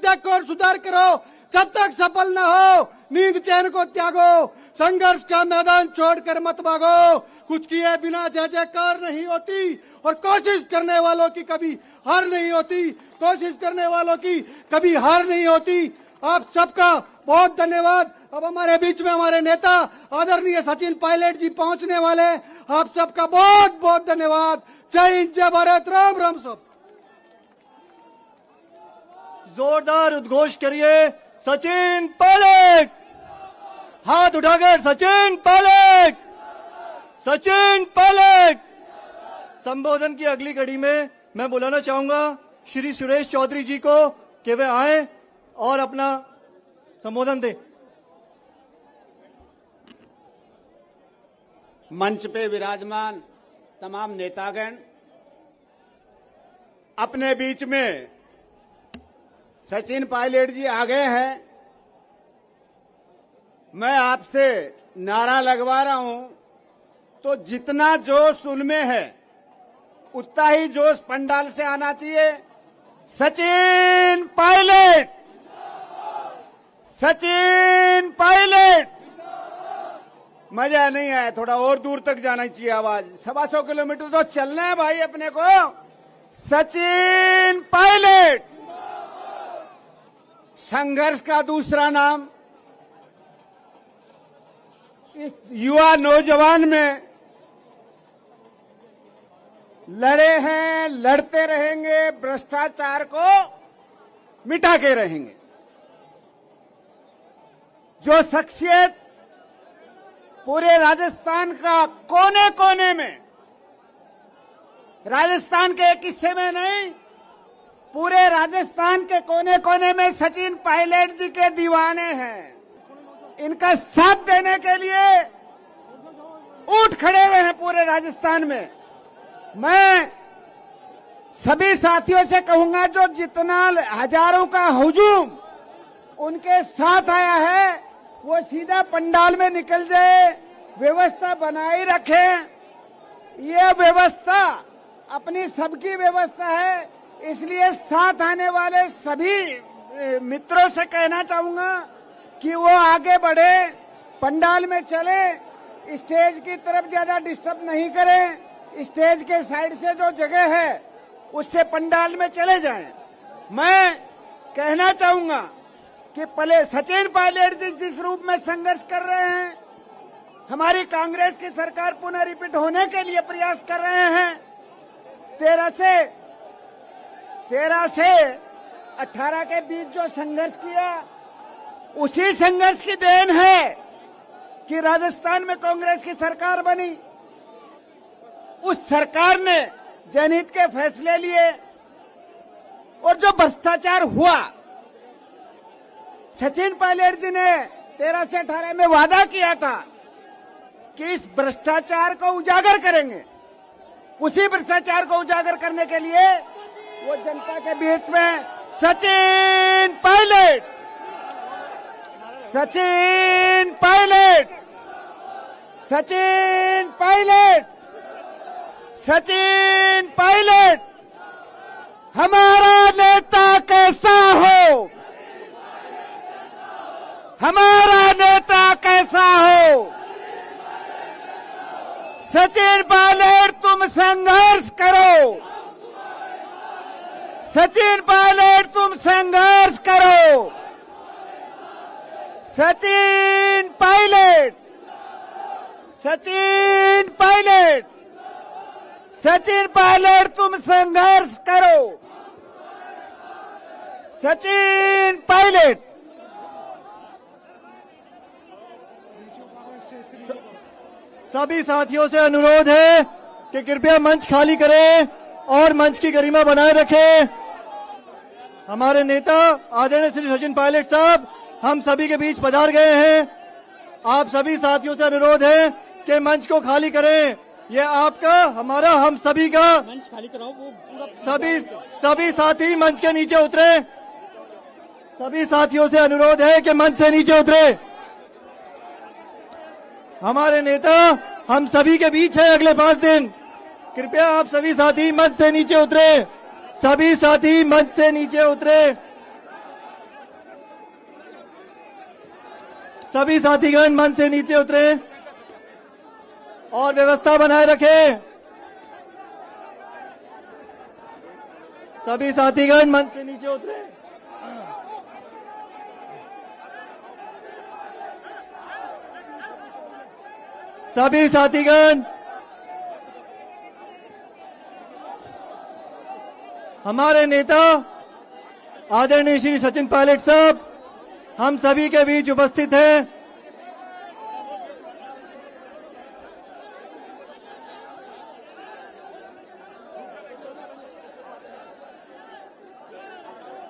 देखो और सुधार करो। जब तक सफल न हो नींद चैन को त्यागो, संघर्ष का मैदान छोड़कर मत भागो। कुछ किए बिना जय जयकार नहीं होती और कोशिश करने वालों की कभी हार नहीं होती, कोशिश करने वालों की कभी हार नहीं होती। आप सबका बहुत धन्यवाद। अब हमारे बीच में हमारे नेता आदरणीय सचिन पायलट जी पहुंचने वाले। आप सबका बहुत बहुत धन्यवाद। जय हिंद, जय भारत, राम राम सब। जोरदार उद्घोष करिए सचिन पायलट। हाथ उठाकर सचिन पायलट, सचिन पायलट। संबोधन की अगली कड़ी में मैं बुलाना चाहूंगा श्री सुरेश चौधरी जी को कि वे आए और अपना संबोधन दें। मंच पे विराजमान तमाम नेतागण, अपने बीच में सचिन पायलट जी आ गए हैं। मैं आपसे नारा लगवा रहा हूं तो जितना जोश उनमें है उतना ही जोश पंडाल से आना चाहिए। सचिन पायलट, सचिन पायलट। मजा नहीं आया, थोड़ा और दूर तक जाना चाहिए आवाज। 125 किलोमीटर तो चलना है भाई अपने को। सचिन पायलट। संघर्ष का दूसरा नाम इस युवा नौजवान में लड़े हैं, लड़ते रहेंगे, भ्रष्टाचार को मिटा के रहेंगे। जो शख्सियत पूरे राजस्थान का कोने कोने में, राजस्थान के एक हिस्से में नहीं, पूरे राजस्थान के कोने कोने में सचिन पायलट जी के दीवाने हैं। इनका साथ देने के लिए उठ खड़े हुए हैं पूरे राजस्थान में। मैं सभी साथियों से कहूंगा जो जितना हजारों का हुजूम उनके साथ आया है वो सीधा पंडाल में निकल जाए, व्यवस्था बनाए रखें। ये व्यवस्था अपनी सबकी व्यवस्था है, इसलिए साथ आने वाले सभी मित्रों से कहना चाहूंगा कि वो आगे बढ़े, पंडाल में चले, स्टेज की तरफ ज्यादा डिस्टर्ब नहीं करें। स्टेज के साइड से जो जगह है उससे पंडाल में चले जाएं। मैं कहना चाहूंगा कि पहले सचिन पायलट जी जिस रूप में संघर्ष कर रहे हैं, हमारी कांग्रेस की सरकार पुनः रिपीट होने के लिए प्रयास कर रहे हैं। 13 से 18 के बीच जो संघर्ष किया, उसी संघर्ष की देन है कि राजस्थान में कांग्रेस की सरकार बनी। उस सरकार ने जनहित के फैसले लिए और जो भ्रष्टाचार हुआ, सचिन पायलट जी ने 13 से 18 में वादा किया था कि इस भ्रष्टाचार को उजागर करेंगे। उसी भ्रष्टाचार को उजागर करने के लिए वो जनता के बीच में सचिन पायलट, सचिन पायलट, सचिन पायलट, सचिन पायलट। हमारा नेता कैसा हो, हमारा नेता कैसा हो। सचिन पायलट तुम संघर्ष करो, सचिन पायलट तुम संघर्ष करो। सचिन पायलट, सचिन पायलट, सचिन पायलट तुम संघर्ष करो। सचिन पायलट। सभी साथियों से अनुरोध है कि कृपया मंच खाली करें और मंच की गरिमा बनाए रखें। हमारे नेता आदरणीय श्री सचिन पायलट साहब हम सभी के बीच पधार गए हैं। आप सभी साथियों से अनुरोध है कि मंच को खाली करें। ये आपका, हमारा, हम सभी का मंच खाली कराओ। वो पूरा सभी साथी मंच के नीचे उतरे। सभी साथियों से अनुरोध है कि मंच से नीचे उतरे। हमारे नेता हम सभी के बीच है अगले 5 दिन। कृपया आप सभी साथी मंच से नीचे उतरे। सभी साथी मंच से नीचे उतरे। सभी साथीगण मंच से नीचे उतरे और व्यवस्था बनाए रखें। सभी साथीगण मंच से नीचे उतरे। सभी साथीगण, हमारे नेता आदरणीय श्री सचिन पायलट साहब हम सभी के बीच उपस्थित हैं।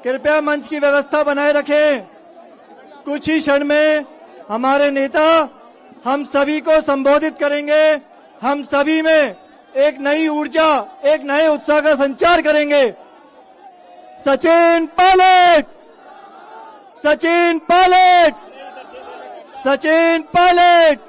कृपया मंच की व्यवस्था बनाए रखें। कुछ ही क्षण में हमारे नेता हम सभी को संबोधित करेंगे। हम सभी में एक नई ऊर्जा, एक नए उत्साह का संचार करेंगे। सचिन पायलट, सचिन पायलट, सचिन पायलट।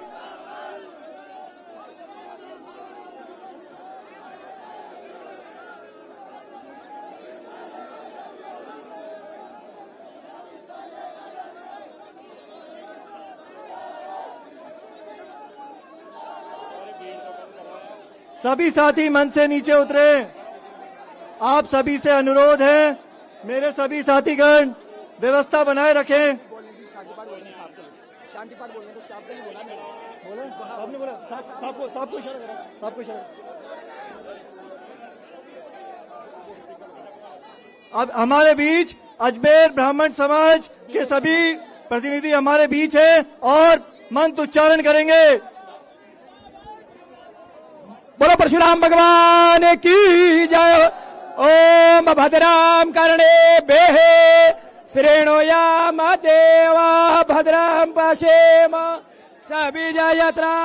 सभी साथी मंच से नीचे उतरे। आप सभी से अनुरोध है, मेरे सभी साथीगण व्यवस्था बनाए रखें। शांति पाठ बोलने तो शांति ही बोला नहीं बोला आपने बोला साहब को इशारा करा, साहब को इशारा। अब हमारे बीच अजमेर ब्राह्मण समाज के सभी प्रतिनिधि हमारे बीच है और मंत्र उच्चारण करेंगे। बोलो परशुराम भगवान की जय। ओम भद्राम कर्णे बेहे श्रेणोयाम देवा भद्राम पश्येम सभी जयत्रा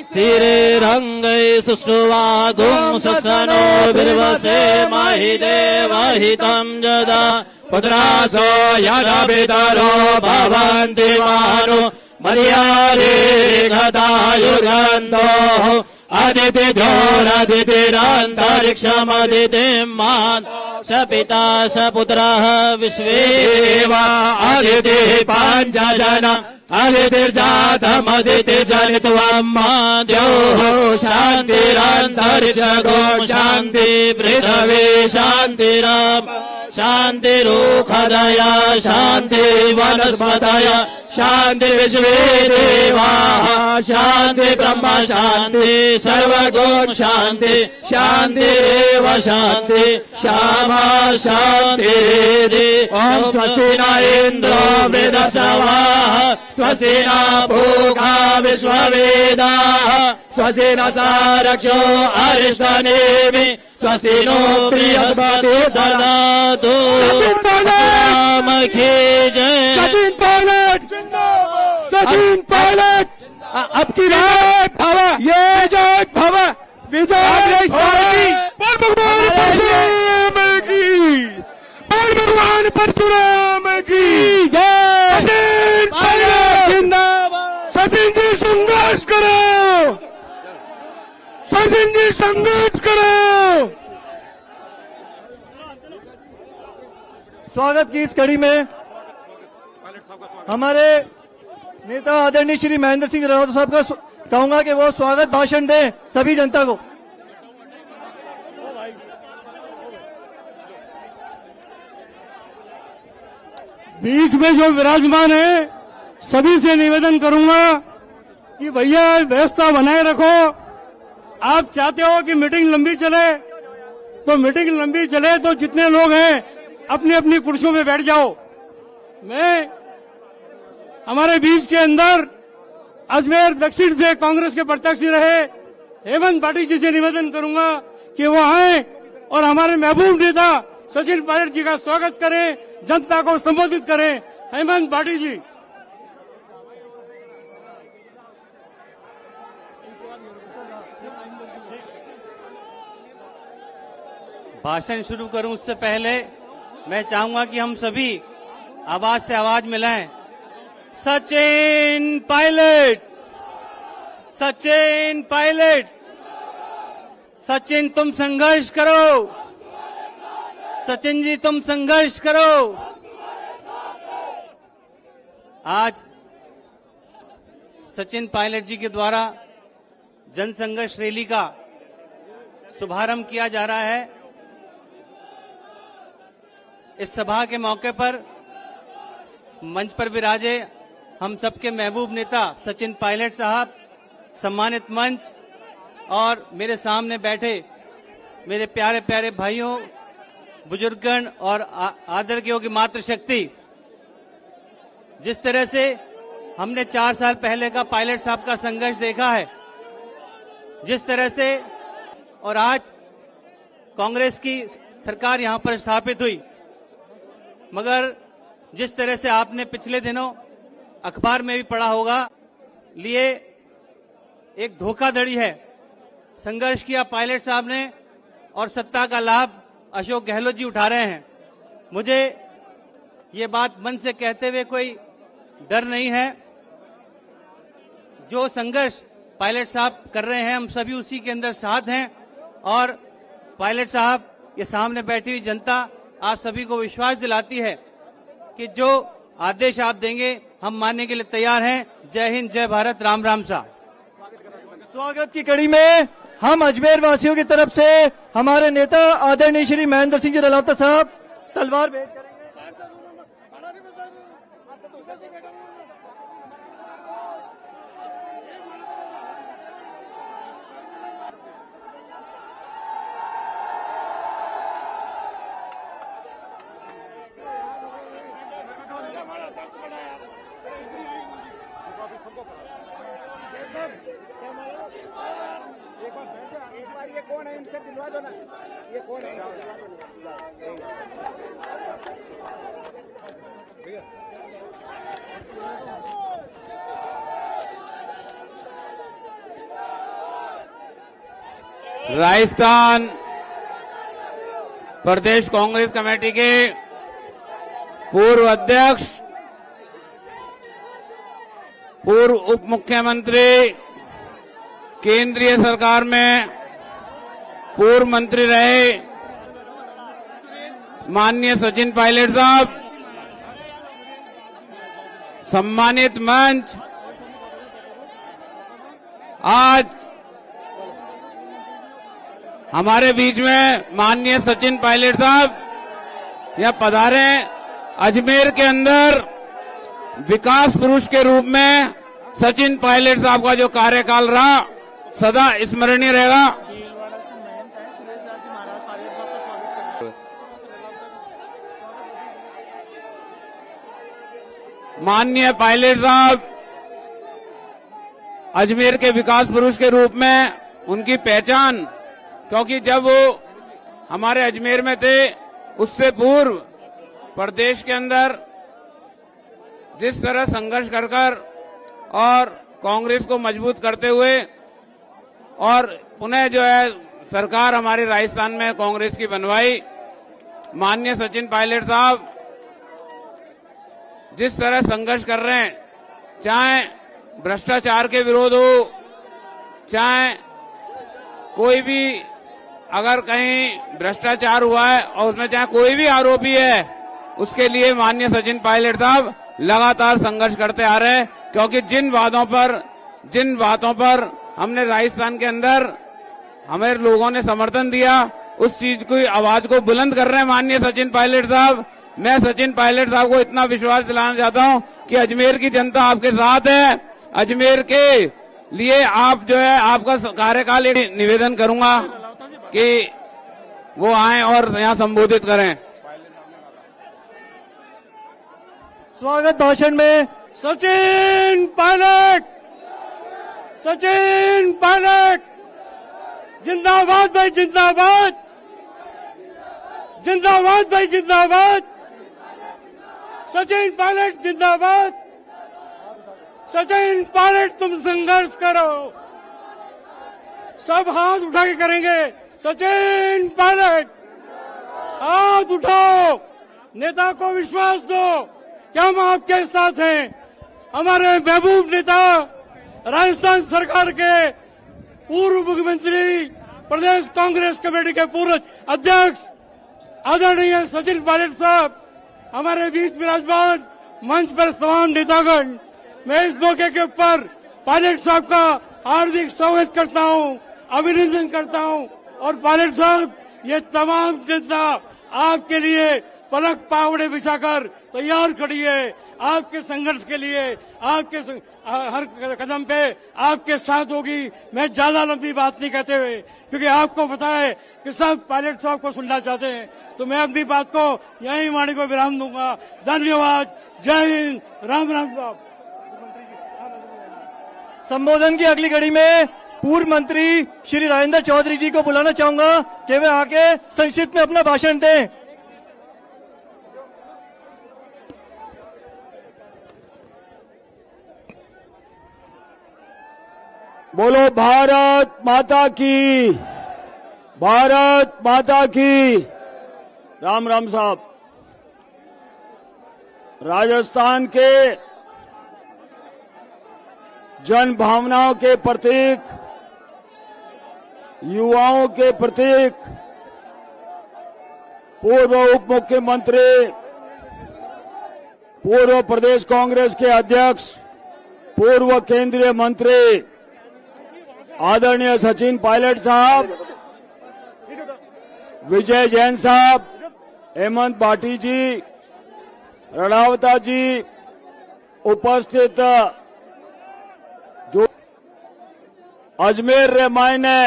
स्थिरंगै सुष्ठुवागुं ससनो बिर्वसे महि देवहितं जदा पुत्रासो यदा पितरो भवन्ति मानो मर्यादेर्घतायुर्गन्धोः अदितिजोरदितिरन्तरिक्षमदितिं मान स पिता स पुत्रः विश्वे देवा अदितिः पञ्चजना अदितिर्जातमदितिर्जनित्वं द्योः शान्तिरन्तरिक्षगो शान्ति पृथिवी शान्तिरप शान्तिरुखदया शान्ति वनस्पतय शान्ति विश्वे देवाः शान्ति ब्रह्म शान्ति सर्वगुण शान्ति शान्तिरेव शान्ति श्यामा शान्तिरेधि। ॐ स्वस्ति न इन्द्रो वृद्धश्रवाः स्वस्ति न पूषा विश्ववेदाः स्वस्ति न सारक्षो अरिष्टनेमि स्वस्ति नो बृहस्पति ददातु। राम की जय। सचिन पायलट सचिन पायलट अब की जय भव ये जय भव विजय बोल भगवान परशुराम की बोल भगवान परशुराम की जय। सचिन पायलट जिंदाबाद। सचिन जी संघर्ष करो, सचिन जी संघर्ष करो। स्वागत की इस कड़ी में हमारे नेता आदरणीय श्री महेंद्र सिंह रावत साहब का कहूंगा कि वो स्वागत भाषण दें सभी जनता को। बीच में जो विराजमान है सभी से निवेदन करूंगा कि भैया व्यवस्था बनाए रखो। आप चाहते हो कि मीटिंग लंबी चले तो मीटिंग लंबी चले तो जितने लोग हैं अपनी अपनी कुर्सियों में बैठ जाओ। मैं हमारे बीच के अंदर अजमेर दक्षिण से कांग्रेस के प्रत्याशी रहे हेमंत पाटिल जी से निवेदन करूंगा कि वो आए और हमारे महबूब नेता सचिन पायलट जी का स्वागत करें, जनता को संबोधित करें। हेमंत पाटिल जी। भाषण शुरू करूं उससे पहले मैं चाहूंगा कि हम सभी आवाज से आवाज मिलाएं। सचिन पायलट, सचिन पायलट, सचिन तुम संघर्ष करो, सचिन जी तुम संघर्ष करो। आज सचिन पायलट जी के द्वारा जनसंघर्ष रैली का शुभारंभ किया जा रहा है। इस सभा के मौके पर मंच पर विराजे हम सबके महबूब नेता सचिन पायलट साहब, सम्मानित मंच और मेरे सामने बैठे मेरे प्यारे प्यारे भाइयों, बुजुर्गगण और आदर के योग्य मातृशक्ति, जिस तरह से हमने 4 साल पहले का पायलट साहब का संघर्ष देखा है, जिस तरह से और आज कांग्रेस की सरकार यहां पर स्थापित हुई, मगर जिस तरह से आपने पिछले दिनों अखबार में भी पढ़ा होगा, लिए एक धोखाधड़ी है। संघर्ष किया पायलट साहब ने और सत्ता का लाभ अशोक गहलोत जी उठा रहे हैं। मुझे ये बात मन से कहते हुए कोई डर नहीं है। जो संघर्ष पायलट साहब कर रहे हैं, हम सभी उसी के अंदर साथ हैं और पायलट साहब, ये सामने बैठी हुई जनता आप सभी को विश्वास दिलाती है कि जो आदेश आप देंगे हम मानने के लिए तैयार हैं। जय हिंद, जय भारत, राम राम साहब। स्वागत की कड़ी में हम अजमेर वासियों की तरफ से हमारे नेता आदरणीय श्री महेंद्र सिंह जी रलावता साहब तलवार भेंट करेंगे। एक बार ये कौन है, इनसे दिलवा दो ना, ये कौन है? राजस्थान प्रदेश कांग्रेस कमेटी के पूर्व अध्यक्ष, पूर्व उप मुख्यमंत्री, केंद्रीय सरकार में पूर्व मंत्री रहे माननीय सचिन पायलट साहब, सम्मानित मंच, आज हमारे बीच में माननीय सचिन पायलट साहब यह पधारे। अजमेर के अंदर विकास पुरुष के रूप में सचिन पायलट साहब का जो कार्यकाल रहा सदा स्मरणीय रहेगा। माननीय पायलट साहब अजमेर के विकास पुरुष के रूप में उनकी पहचान, क्योंकि जब वो हमारे अजमेर में थे उससे पूर्व प्रदेश के अंदर जिस तरह संघर्ष कर और कांग्रेस को मजबूत करते हुए और पुनः जो है सरकार हमारे राजस्थान में कांग्रेस की बनवाई, माननीय सचिन पायलट साहब जिस तरह संघर्ष कर रहे हैं, चाहे भ्रष्टाचार के विरोध हो, चाहे कोई भी अगर कहीं भ्रष्टाचार हुआ है और उसमें चाहे कोई भी आरोपी है, उसके लिए माननीय सचिन पायलट साहब लगातार संघर्ष करते आ रहे हैं। क्योंकि जिन बातों पर हमने राजस्थान के अंदर हमें लोगों ने समर्थन दिया, उस चीज की आवाज को बुलंद कर रहे हैं माननीय सचिन पायलट साहब। मैं सचिन पायलट साहब को इतना विश्वास दिलाना चाहता हूं कि अजमेर की जनता आपके साथ है। अजमेर के लिए आप जो है आपका कार्यकाल निवेदन करूंगा कि वो आए और यहां संबोधित करें। स्वागत भाषण में सचिन पायलट, सचिन पायलट जिंदाबाद भाई, जिंदाबाद, जिंदाबाद भाई, जिंदाबाद, सचिन पायलट जिंदाबाद, सचिन पायलट तुम संघर्ष करो, सब हाथ उठा के करेंगे। सचिन पायलट हाथ उठाओ, नेता को विश्वास दो कि हम आपके साथ हैं। हमारे महबूब नेता राजस्थान सरकार के पूर्व मुख्यमंत्री, प्रदेश कांग्रेस कमेटी के पूर्व अध्यक्ष आदरणीय सचिन पायलट साहब हमारे बीच विराजमान, मंच पर तमाम नेतागण, मैं इस मौके के ऊपर पायलट साहब का हार्दिक स्वागत करता हूं, अभिनंदन करता हूं। और पायलट साहब, ये तमाम जनता आपके लिए पलक पावड़े बिछाकर तैयार खड़ी है, आपके संघर्ष के लिए, आपके हर कदम पे आपके साथ होगी। मैं ज्यादा लंबी बात नहीं कहते हुए, क्योंकि आपको पता है कि सब पायलट साहब को सुनना चाहते हैं, तो मैं अपनी बात को यहीं वाणी को विराम दूंगा। धन्यवाद। जय हिंद। राम राम साहब। संबोधन की अगली कड़ी में पूर्व मंत्री श्री राजेंद्र चौधरी जी को बुलाना चाहूंगा कि वे आके संक्षिप्त में अपना भाषण दें। बोलो भारत माता की, भारत माता की। राम राम साहब, राजस्थान के जन भावनाओं के प्रतीक, युवाओं के प्रतीक, पूर्व उप मुख्यमंत्री, पूर्व प्रदेश कांग्रेस के अध्यक्ष, पूर्व केंद्रीय मंत्री आदरणीय सचिन पायलट साहब, विजय जैन साहब, हेमंत भाटी जी, रणावता जी, उपस्थित जो अजमेर रे मायने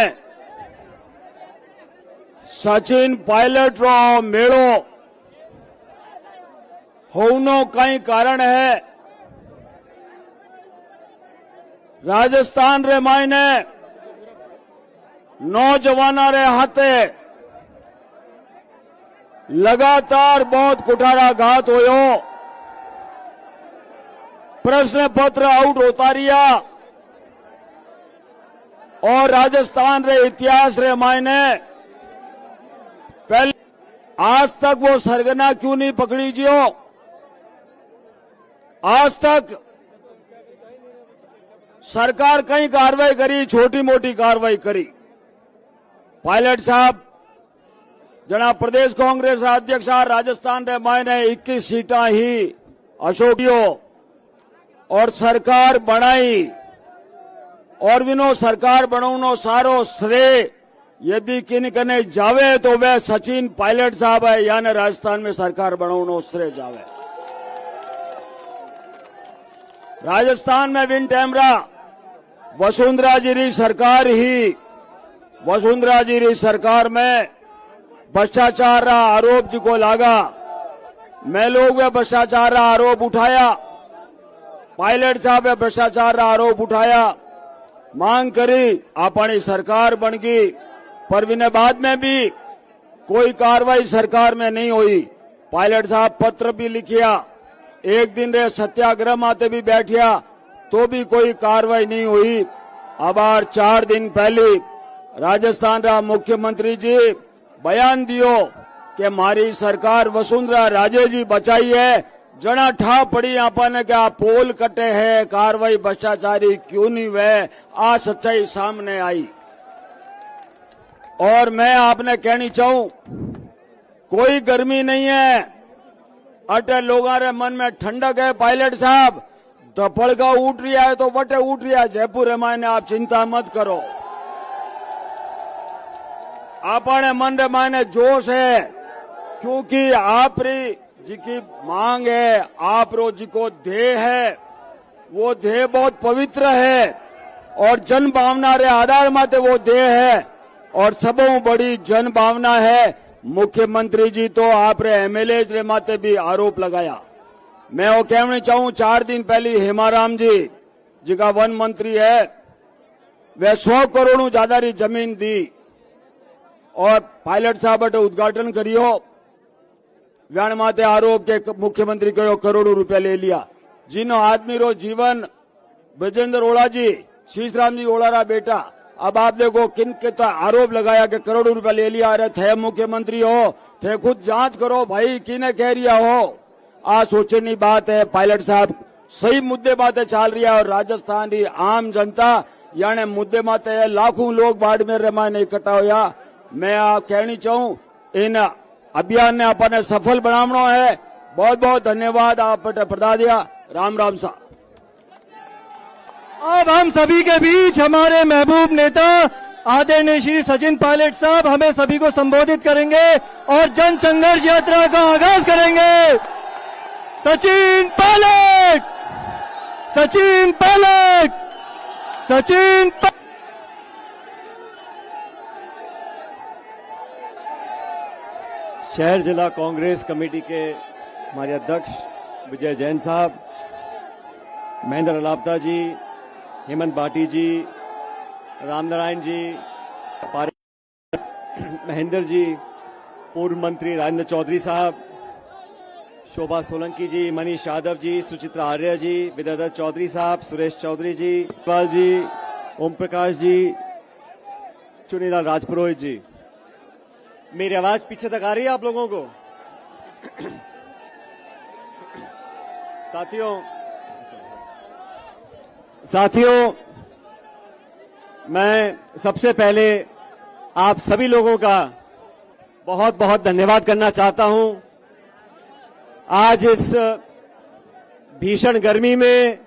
सचिन पायलट रो मेड़ो होनो कई कारण है। राजस्थान रे मायने नौजवाना रे हाथे लगातार बहुत कुठारा घात होयो, प्रश्न पत्र आउट होता रिया और राजस्थान रे इतिहास रे मायने पहले आज तक वो सरगना क्यों नहीं पकड़ी जियो? आज तक सरकार कई कार्रवाई करी, छोटी मोटी कार्रवाई करी। पायलट साहब जना प्रदेश कांग्रेस अध्यक्ष राजस्थान रे मायने 21 सीटा ही अशोकियो और सरकार बनाई और विनो सरकार बनाउनो सारो श्रेय यदि किन कने जावे तो वह सचिन पायलट साहब है, यानी राजस्थान में सरकार बनाउनो श्रेय जावे। राजस्थान में विन टैमरा वसुंधरा जी री सरकार ही, वसुंधरा जी री सरकार में भ्रष्टाचार रा आरोप जी को लागा, मैं लोग वे भ्रष्टाचार रा आरोप उठाया, पायलट साहब वे भ्रष्टाचार रा आरोप उठाया, मांग करी, अपनी सरकार बन गई, पर विने बाद में भी कोई कार्रवाई सरकार में नहीं हुई। पायलट साहब पत्र भी लिखिया, एक दिन रे सत्याग्रह माते भी बैठिया तो भी कोई कार्रवाई नहीं हुई। अब 4 दिन पहले राजस्थान रा मुख्यमंत्री जी बयान दियो कि मारी सरकार वसुंधरा राजे जी बचाई है, जना ठा पड़ी आपने क्या पोल कटे है, कार्रवाई भ्रष्टाचारी क्यों नहीं हुए, आ सच्चाई सामने आई। और मैं आपने कहनी चाहूं, कोई गर्मी नहीं है, अटे लोगों रे मन में ठंडक है। पायलट साहब दफड़गा उठ रिया है तो वटे उठ रिया, जयपुर मायने आप चिंता मत करो, अपने मन रे मायने जोश है, क्योंकि आप री जी की मांग है, आप रो जी को ध्येय है, वो ध्येय बहुत पवित्र है और जन भावना रे आधार माते वो ध्येय है और सबों बड़ी जन भावना है। मुख्यमंत्री जी तो आप रे एमएलए रे माते भी आरोप लगाया। मैं वो कहना चाहूं, 4 दिन पहले हेमाराम जी का वन मंत्री है, वे 100 करोड़ ज्यादा री जमीन दी और पायलट साहब उद्घाटन करियो, व्यान माते आरोप के मुख्यमंत्री कहो करोड़ों रुपया ले लिया। जिनो आदमी रो जीवन ब्रजेंद्र ओला जी, शीशराम जी ओला रा बेटा, अब आप देखो किन के आरोप लगाया कि करोड़ों रुपया ले लिया। अरे थे मुख्यमंत्री हो, थे खुद जांच करो भाई, किने कह रिया हो। आ सोचने बात है, पायलट साहब सही मुद्दे बातें चल रही है और राजस्थान की आम जनता यानी मुद्दे माते है, लाखों लोग बाड़मेर रे मायने इकट्ठा होया। मैं आप कहनी चाहूं, इन अभियान ने अपने सफल बनावनो है। बहुत बहुत धन्यवाद आप प्रदा दिया। राम राम सा। अब हम सभी के बीच हमारे महबूब नेता आदरणीय श्री सचिन पायलट साहब हमें सभी को संबोधित करेंगे और जन संघर्ष यात्रा का आगाज करेंगे। सचिन पायलट, सचिन पायलट, सचिन शहर जिला कांग्रेस कमेटी के हमारे अध्यक्ष विजय जैन साहब, महेंद्र अलापता जी, हेमंत भाटी जी, रामनारायण जी, महेंद्र जी, पूर्व मंत्री राजेंद्र चौधरी साहब, शोभा सोलंकी जी, मनीष यादव जी, सुचित्रा आर्य जी, विद्याधर चौधरी साहब, सुरेश चौधरी जी, इकबाल जी, ओम प्रकाश जी, चुनीलाल राजपुरोहित जी। मेरी आवाज पीछे तक आ रही है आप लोगों को? साथियों, मैं सबसे पहले आप सभी लोगों का बहुत बहुत धन्यवाद करना चाहता हूं। आज इस भीषण गर्मी में,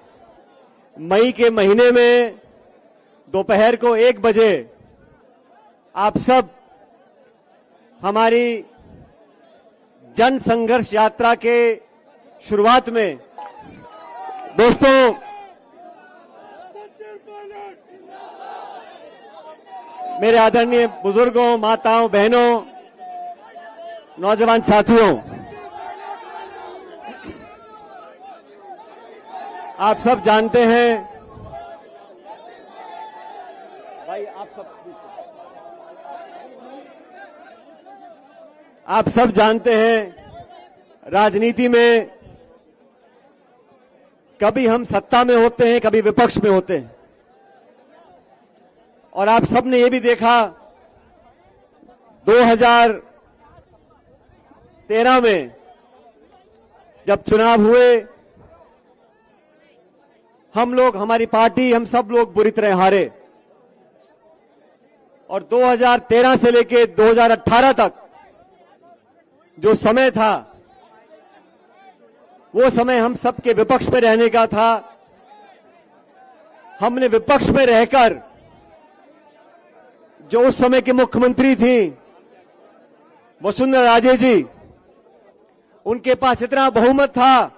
मई के महीने में, दोपहर को 1 बजे आप सब हमारी जन संघर्ष यात्रा के शुरुआत में, दोस्तों, मेरे आदरणीय बुजुर्गों, माताओं, बहनों, नौजवान साथियों, आप सब जानते हैं, भाई आप सब जानते हैं, राजनीति में कभी हम सत्ता में होते हैं, कभी विपक्ष में होते हैं। और आप सबने ये भी देखा 2013 में जब चुनाव हुए, हम लोग, हमारी पार्टी, हम सब लोग बुरी तरह हारे। और 2013 से लेके 2018 तक जो समय था, वो समय हम सबके विपक्ष में रहने का था। हमने विपक्ष में रहकर, जो उस समय की मुख्यमंत्री थी वसुंधरा राजे जी, उनके पास इतना बहुमत था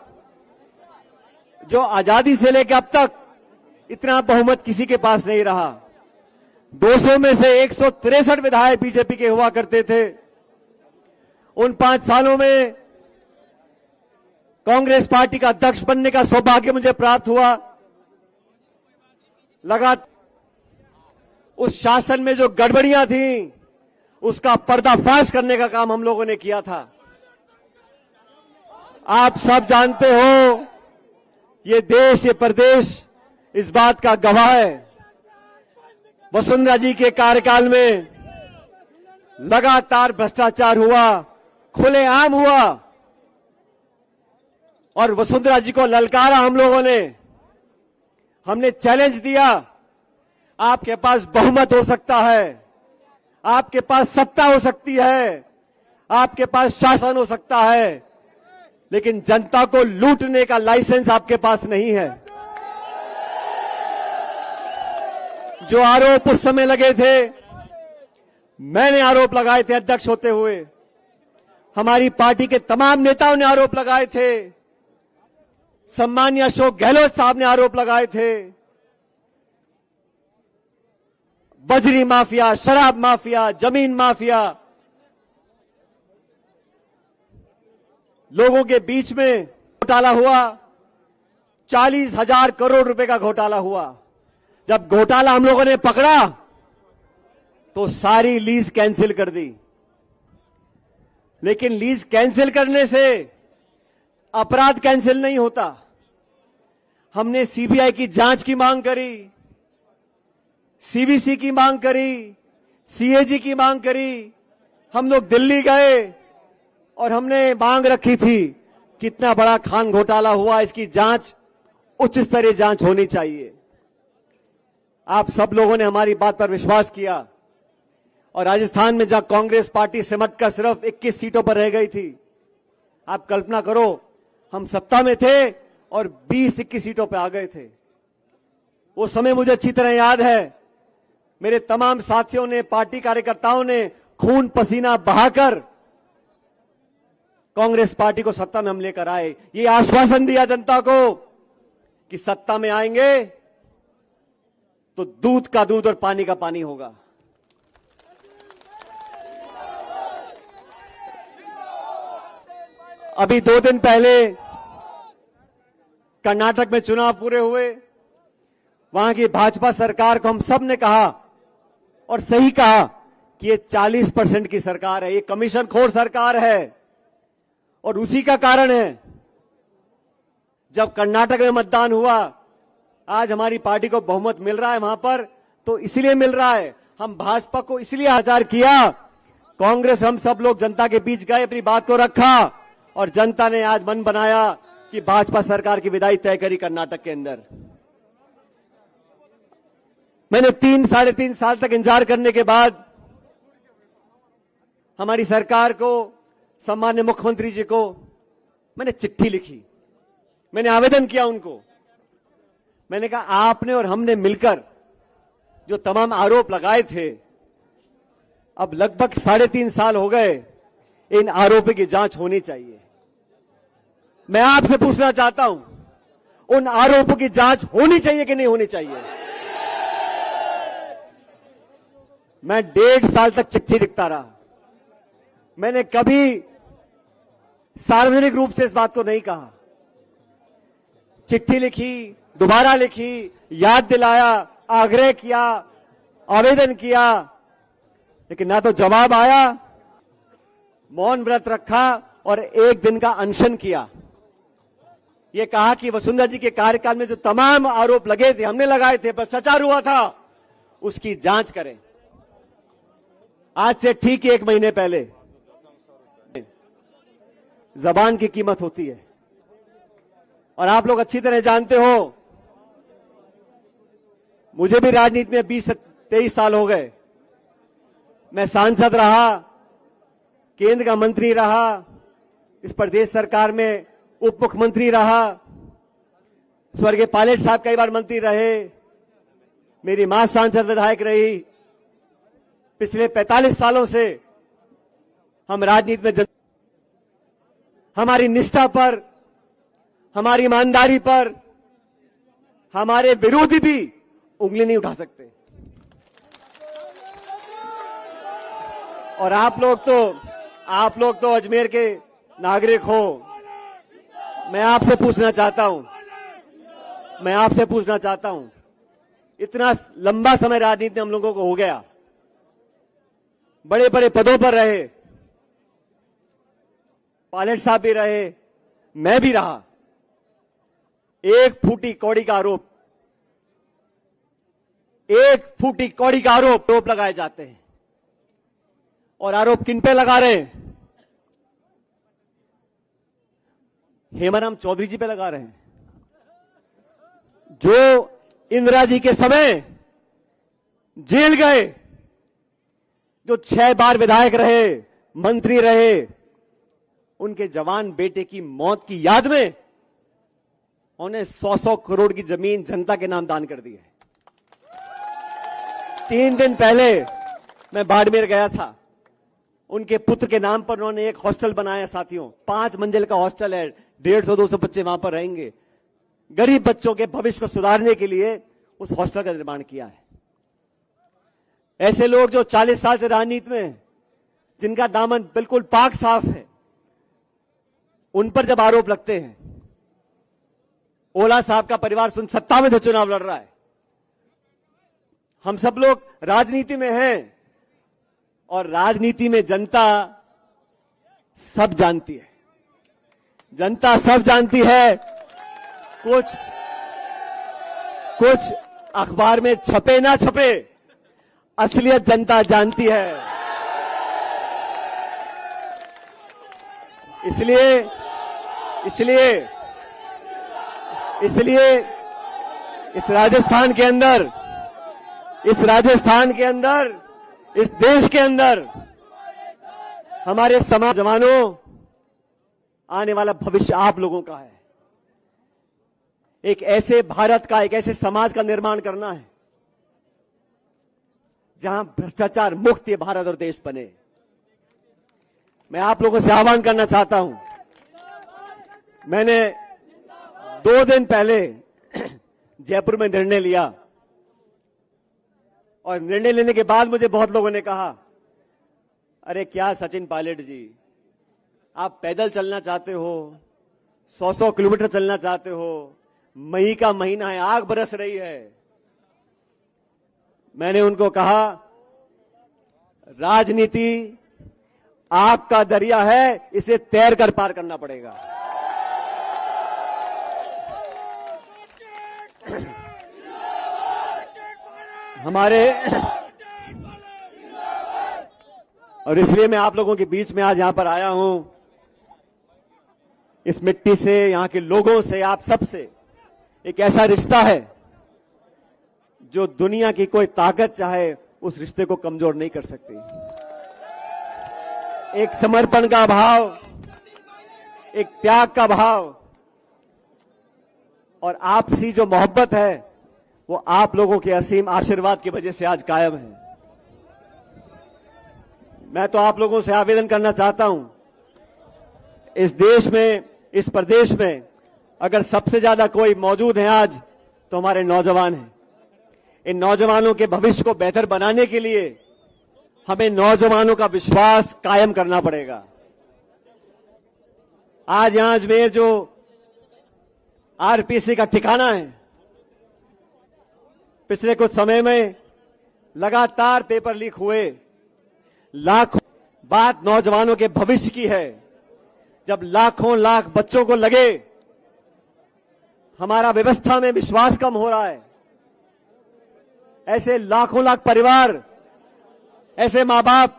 जो आजादी से लेकर अब तक इतना बहुमत किसी के पास नहीं रहा। 200 में से 163 विधायक बीजेपी के हुआ करते थे। उन 5 सालों में कांग्रेस पार्टी का अध्यक्ष बनने का सौभाग्य मुझे प्राप्त हुआ। लगातार उस शासन में जो गड़बड़ियां थी, उसका पर्दाफाश करने का काम हम लोगों ने किया था। आप सब जानते हो, ये देश, ये प्रदेश इस बात का गवाह है। वसुंधरा जी के कार्यकाल में लगातार भ्रष्टाचार हुआ, खुलेआम हुआ, और वसुंधरा जी को ललकारा हम लोगों ने। हमने चैलेंज दिया, आपके पास बहुमत हो सकता है, आपके पास सत्ता हो सकती है, आपके पास शासन हो सकता है, लेकिन जनता को लूटने का लाइसेंस आपके पास नहीं है। जो आरोप उस समय लगे थे, मैंने आरोप लगाए थे अध्यक्ष होते हुए, हमारी पार्टी के तमाम नेताओं ने आरोप लगाए थे, सम्मानीय अशोक गहलोत साहब ने आरोप लगाए थे। बजरी माफिया, शराब माफिया, जमीन माफिया, लोगों के बीच में घोटाला हुआ। 40,000 करोड़ रुपए का घोटाला हुआ। जब घोटाला हम लोगों ने पकड़ा तो सारी लीज कैंसिल कर दी। लेकिन लीज कैंसिल करने से अपराध कैंसिल नहीं होता। हमने सीबीआई की जांच की मांग करी, सीवीसी की मांग करी, सीएजी की मांग करी। हम लोग दिल्ली गए और हमने मांग रखी थी, कितना बड़ा खान घोटाला हुआ, इसकी जांच, उच्च स्तरीय जांच होनी चाहिए। आप सब लोगों ने हमारी बात पर विश्वास किया। और राजस्थान में जहां कांग्रेस पार्टी सिमट कर सिर्फ 21 सीटों पर रह गई थी, आप कल्पना करो, हम सत्ता में थे और 20-21 सीटों पर आ गए थे। वो समय मुझे अच्छी तरह याद है। मेरे तमाम साथियों ने, पार्टी कार्यकर्ताओं ने खून पसीना बहाकर कांग्रेस पार्टी को सत्ता में हम लेकर आए। ये आश्वासन दिया जनता को कि सत्ता में आएंगे तो दूध का दूध और पानी का पानी होगा। अभी 2 दिन पहले कर्नाटक में चुनाव पूरे हुए। वहां की भाजपा सरकार को हम सब ने कहा और सही कहा कि ये 40% की सरकार है, ये कमीशन खोर सरकार है। और उसी का कारण है जब कर्नाटक में मतदान हुआ, आज हमारी पार्टी को बहुमत मिल रहा है वहां पर, तो इसलिए मिल रहा है, हम भाजपा को इसलिए आचार किया। कांग्रेस हम सब लोग जनता के बीच गए, अपनी बात को रखा और जनता ने आज मन बनाया कि भाजपा सरकार की विदाई तय करी कर्नाटक के अंदर। मैंने 3-3.5 साल तक इंतजार करने के बाद हमारी सरकार को, सम्मान्य मुख्यमंत्री जी को मैंने चिट्ठी लिखी, मैंने आवेदन किया उनको। मैंने कहा आपने और हमने मिलकर जो तमाम आरोप लगाए थे, अब लगभग 3.5 साल हो गए, इन आरोपों की जांच होनी चाहिए। मैं आपसे पूछना चाहता हूं, उन आरोपों की जांच होनी चाहिए कि नहीं होनी चाहिए? मैं 1.5 साल तक चिट्ठी लिखता रहा। मैंने कभी सार्वजनिक रूप से इस बात को नहीं कहा। चिट्ठी लिखी, दोबारा लिखी, याद दिलाया, आग्रह किया, आवेदन किया, लेकिन ना तो जवाब आया। मौन व्रत रखा और 1 दिन का अनशन किया। ये कहा कि वसुंधरा जी के कार्यकाल में जो तमाम आरोप लगे थे, हमने लगाए थे, भ्रष्टाचार हुआ था, उसकी जांच करें। आज से ठीक 1 महीने पहले जबान की कीमत होती है और आप लोग अच्छी तरह जानते हो, मुझे भी राजनीति में 20-23 साल हो गए। मैं सांसद रहा, केंद्र का मंत्री रहा, इस प्रदेश सरकार में उप मुख्यमंत्री रहा, स्वर्गीय पायलट साहब कई बार मंत्री रहे, मेरी मां सांसद विधायक रही। पिछले 45 सालों से हम राजनीति में हमारी निष्ठा पर, हमारी ईमानदारी पर हमारे विरोधी भी उंगली नहीं उठा सकते। और आप लोग तो अजमेर के नागरिक हो। मैं आपसे पूछना चाहता हूं, इतना लंबा समय राजनीति में हम लोगों को हो गया, बड़े बड़े पदों पर रहे, पायलट साहब भी रहे, मैं भी रहा। 1 फूटी कौड़ी का आरोप लगाए जाते हैं। और आरोप किन पे लगा रहे हैं? हेमाराम चौधरी जी पे लगा रहे हैं, जो इंदिरा जी के समय जेल गए, जो 6 बार विधायक रहे, मंत्री रहे। उनके जवान बेटे की मौत की याद में उन्हें 100-100 करोड़ की जमीन जनता के नाम दान कर दी है। 3 दिन पहले मैं बाड़मेर गया था, उनके पुत्र के नाम पर उन्होंने एक हॉस्टल बनाया। साथियों, 5 मंजिल का हॉस्टल है, 150-200 बच्चे वहां पर रहेंगे। गरीब बच्चों के भविष्य को सुधारने के लिए उस हॉस्टल का निर्माण किया है। ऐसे लोग जो 40 साल से राजनीति में हैं, जिनका दामन बिल्कुल पाक साफ है, उन पर जब आरोप लगते हैं, ओला साहब का परिवार सत्ता में चुनाव लड़ रहा है। हम सब लोग राजनीति में हैं और राजनीति में जनता सब जानती है। जनता सब जानती है। कुछ अखबार में छपे ना छपे, असलियत जनता जानती है। इसलिए इस राजस्थान के अंदर, इस देश के अंदर हमारे समाज जवानों, आने वाला भविष्य आप लोगों का है। एक ऐसे भारत का, एक ऐसे समाज का निर्माण करना है जहां भ्रष्टाचार मुक्त ये भारत और देश बने। मैं आप लोगों से आह्वान करना चाहता हूं, मैंने 2 दिन पहले जयपुर में निर्णय लिया और निर्णय लेने के बाद मुझे बहुत लोगों ने कहा, अरे क्या सचिन पायलट जी, आप पैदल चलना चाहते हो, 100-100 किलोमीटर चलना चाहते हो, मई का महीना है, आग बरस रही है। मैंने उनको कहा, राजनीति आग का दरिया है, इसे तैर कर पार करना पड़ेगा। हमारे और इसलिए मैं आप लोगों के बीच में आज यहां पर आया हूं, इस मिट्टी से, यहां के लोगों से, आप सबसे एक ऐसा रिश्ता है जो दुनिया की कोई ताकत चाहे उस रिश्ते को कमजोर नहीं कर सकती। एक समर्पण का भाव, एक त्याग का भाव और आपसी जो मोहब्बत है वो आप लोगों के असीम आशीर्वाद की वजह से आज कायम है। मैं तो आप लोगों से आवेदन करना चाहता हूं, इस देश में, इस प्रदेश में अगर सबसे ज्यादा कोई मौजूद है आज तो हमारे नौजवान हैं। इन नौजवानों के भविष्य को बेहतर बनाने के लिए हमें नौजवानों का विश्वास कायम करना पड़ेगा। आज यहां अजमेर जो आरपीसी का ठिकाना है, पिछले कुछ समय में लगातार पेपर लीक हुए, लाखों, बात नौजवानों के भविष्य की है। जब लाखों लाख बच्चों को लगे हमारा व्यवस्था में विश्वास कम हो रहा है, ऐसे लाखों लाख परिवार, ऐसे मां बाप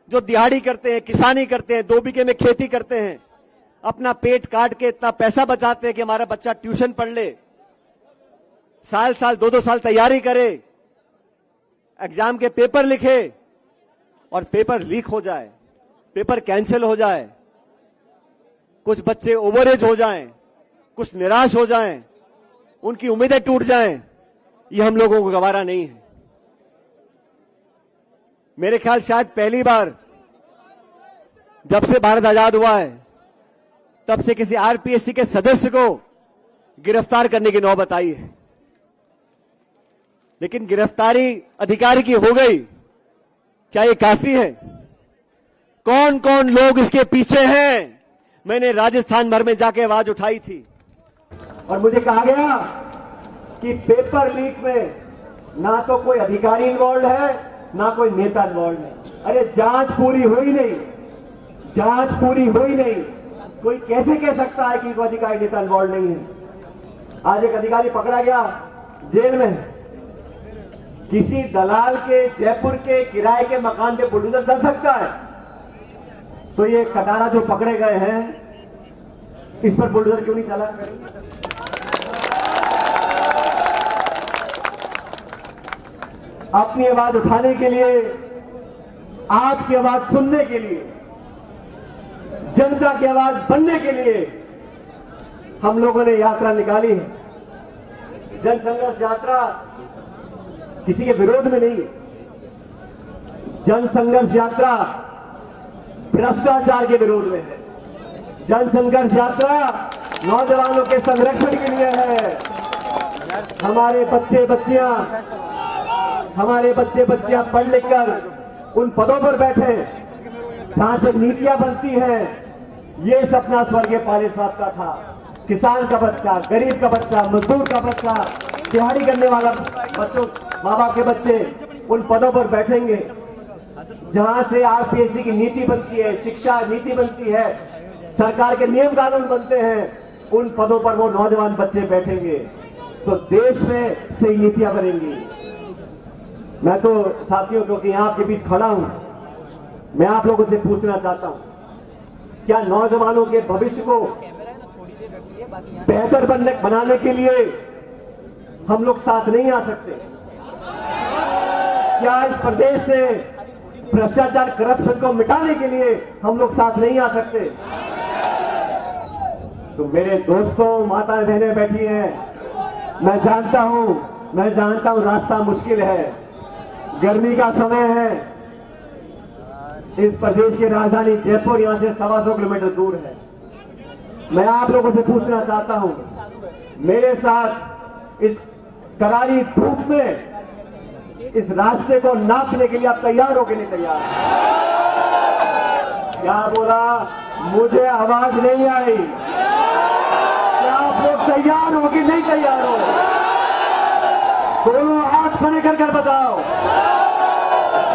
जो दिहाड़ी करते हैं, किसानी करते हैं, 2 बीघे में खेती करते हैं, अपना पेट काट के इतना पैसा बचाते हैं कि हमारा बच्चा ट्यूशन पढ़ ले, साल 2-2 साल तैयारी करे, एग्जाम के पेपर लिखे और पेपर लीक हो जाए, पेपर कैंसिल हो जाए, कुछ बच्चे ओवरेज हो जाएं, कुछ निराश हो जाएं, उनकी उम्मीदें टूट जाएं, ये हम लोगों को गवारा नहीं है। मेरे ख्याल शायद पहली बार जब से भारत आजाद हुआ है तब से किसी आरपीएससी के सदस्य को गिरफ्तार करने की नौबत आई है, लेकिन गिरफ्तारी अधिकारी की हो गई, क्या ये काफी है? कौन कौन लोग इसके पीछे हैं? मैंने राजस्थान भर में जाके आवाज उठाई थी और मुझे कहा गया कि पेपर लीक में ना तो कोई अधिकारी इन्वॉल्व है, ना कोई नेता इन्वॉल्व है। अरे जांच पूरी हुई नहीं, जांच पूरी हुई नहीं, कोई कैसे कह सकता है कि कोई अधिकारी नेता इन्वॉल्व नहीं है? आज एक अधिकारी पकड़ा गया जेल में, किसी दलाल के जयपुर के किराए के मकान पे बुलडोजर चल सकता है? तो ये कटारा जो पकड़े गए हैं, इस पर बुलडोजर क्यों नहीं चला? अपनी आवाज उठाने के लिए, आपकी आवाज सुनने के लिए, जनता की आवाज बनने के लिए हम लोगों ने यात्रा निकाली है। जन संघर्ष यात्रा किसी के विरोध में नहीं, जन संघर्ष यात्रा भ्रष्टाचार के विरोध में है। जन संघर्ष यात्रा नौजवानों के संरक्षण के लिए है। हमारे बच्चे बच्चियां पढ़ लिख कर उन पदों पर बैठे जहां से नीतियां बनती हैं। ये सपना स्वर्गीय पायलट साहब का था। किसान का बच्चा, गरीब का बच्चा, मजदूर का बच्चा, दिहाड़ी करने वाला बच्चों, माँ बाप के बच्चे उन पदों पर बैठेंगे जहां से आरपीएससी की नीति बनती है, शिक्षा नीति बनती है, सरकार के नियम कानून बनते हैं। उन पदों पर वो नौजवान बच्चे बैठेंगे तो देश में सही नीतियां बनेंगी। मैं तो साथियों, क्योंकि यहां आपके बीच खड़ा हूं, मैं आप लोगों से पूछना चाहता हूं, क्या नौजवानों के भविष्य को बेहतर बनाने के लिए हम लोग साथ नहीं आ सकते? क्या इस प्रदेश से भ्रष्टाचार, करप्शन को मिटाने के लिए हम लोग साथ नहीं आ सकते? तो मेरे दोस्तों, माताएं बहनें बैठी हैं, मैं जानता हूं रास्ता मुश्किल है, गर्मी का समय है। इस प्रदेश की राजधानी जयपुर यहां से 125 किलोमीटर दूर है। मैं आप लोगों से पूछना चाहता हूं, मेरे साथ इस करारी धूप में इस रास्ते को नापने के लिए आप तैयार हो कि नहीं तैयार? क्या बोला? मुझे आवाज नहीं आई। क्या आप लोग तैयार हो कि नहीं तैयार हो? दोनों हाथ खड़े कर बताओ,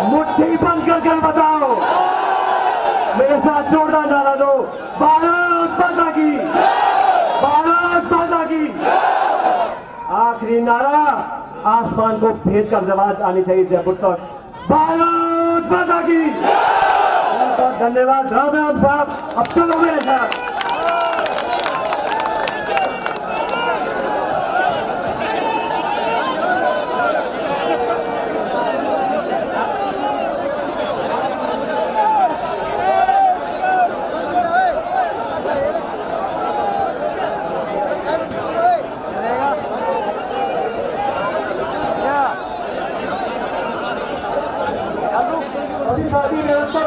मुट्ठी बंद कर बताओ, मेरे साथ जोरदार नारा दो, भारत माता की, भारत माता की। आखिरी नारा आसमान को भेद कर आवाज आनी चाहिए जयपुर तक, भारत माता की। बहुत धन्यवाद राम राम साहब, अब चलो मेरे साथ। साथी व्यवस्था